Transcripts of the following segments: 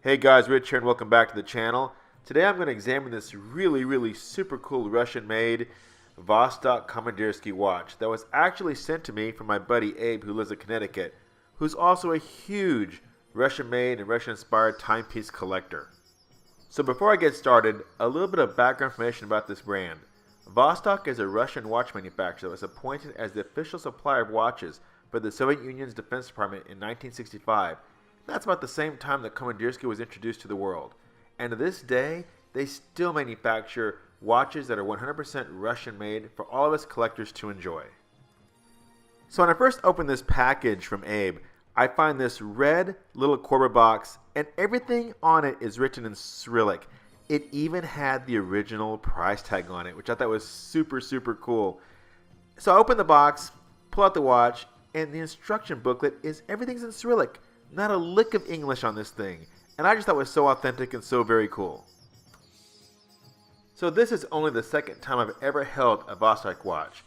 Hey guys, Rich here and welcome back to the channel. Today I'm going to examine this really super cool Russian made Vostok Komandirskie watch that was actually sent to me from my buddy Abe who lives in Connecticut, who's also a huge Russian made and Russian inspired timepiece collector. So before I get started, a little bit of background information about this brand. Vostok is a Russian watch manufacturer that was appointed as the official supplier of watches for the Soviet Union's Defense Department in 1965. That's about the same time that Komandirskie was introduced to the world. And to this day, they still manufacture watches that are 100% Russian made for all of us collectors to enjoy. So when I first opened this package from Abe, I find this red little cardboard box and everything on it is written in Cyrillic. It even had the original price tag on it, which I thought was super cool. So I open the box, pull out the watch, and the instruction booklet is everything's in Cyrillic. Not a lick of English on this thing, and I just thought it was so authentic and so very cool. So this is only the second time I've ever held a Vostok watch.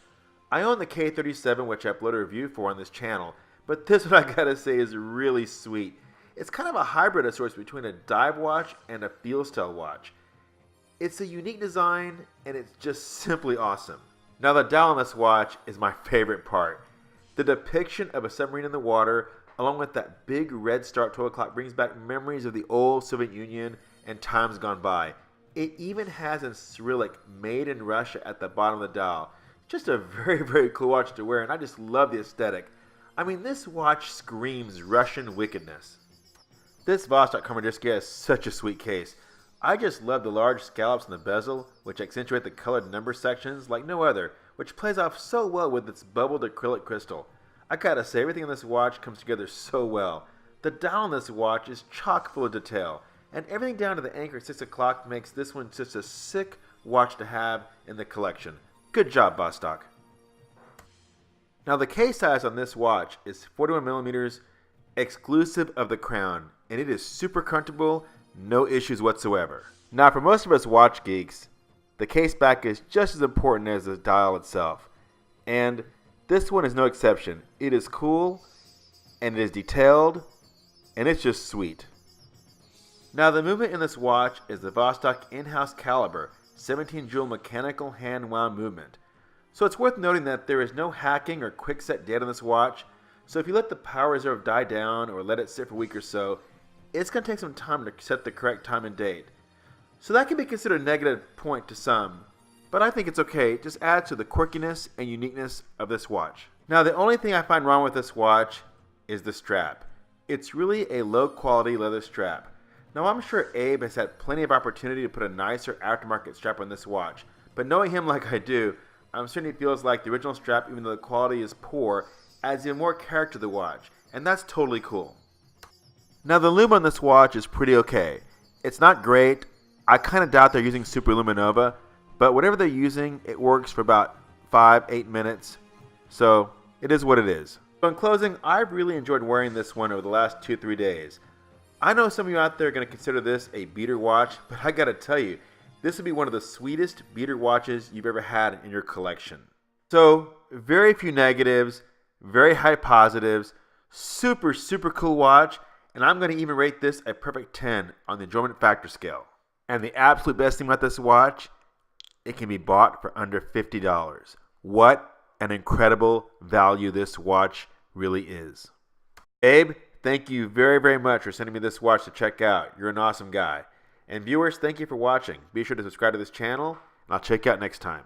I own the K37, which I uploaded a review for on this channel, but this one I gotta say is really sweet. It's kind of a hybrid of sorts between a dive watch and a field style watch. It's a unique design, and it's just simply awesome. Now the dial on this watch is my favorite part. The depiction of a submarine in the water, along with that big red star at 12 o'clock, brings back memories of the old Soviet Union and times gone by. It even has in Cyrillic, made in Russia at the bottom of the dial. Just a very cool watch to wear, and I just love the aesthetic. I mean, this watch screams Russian wickedness. This Vostok Komandirskie has such a sweet case. I just love the large scallops in the bezel, which accentuate the colored number sections like no other, which plays off so well with its bubbled acrylic crystal. I gotta say, everything in this watch comes together so well. The dial on this watch is chock full of detail, and everything down to the anchor at 6 o'clock makes this one just a sick watch to have in the collection. Good job, Vostok. Now the case size on this watch is 41mm, exclusive of the crown, and it is super comfortable, no issues whatsoever. Now for most of us watch geeks, the case back is just as important as the dial itself, and this one is no exception. It is cool, and it is detailed, and it's just sweet. Now the movement in this watch is the Vostok in-house caliber, 17 jewel mechanical hand-wound movement. So it's worth noting that there is no hacking or quick-set date on this watch, so if you let the power reserve die down or let it sit for a week or so, it's going to take some time to set the correct time and date. So that can be considered a negative point to some, but I think it's okay. It just adds to the quirkiness and uniqueness of this watch. Now the only thing I find wrong with this watch is the strap. It's really a low quality leather strap. Now I'm sure Abe has had plenty of opportunity to put a nicer aftermarket strap on this watch, but knowing him like I do, I'm certain he feels like the original strap, even though the quality is poor, adds even more character to the watch, and that's totally cool. Now the Loom on this watch is pretty okay. It's not great. I kind of doubt they're using Super Luminova, but whatever they're using, it works for about 5-8 minutes. So it is what it is. So in closing, I've really enjoyed wearing this one over the last 2-3 days. I know some of you out there are going to consider this a beater watch, but I gotta tell you, this would be one of the sweetest beater watches you've ever had in your collection. So very few negatives, very high positives, super cool watch, and I'm going to even rate this a perfect 10 on the enjoyment factor scale. And the absolute best thing about this watch, it can be bought for under $50. What an incredible value this watch really is. Abe, thank you very much for sending me this watch to check out. You're an awesome guy. And viewers, thank you for watching. Be sure to subscribe to this channel, and I'll check you out next time.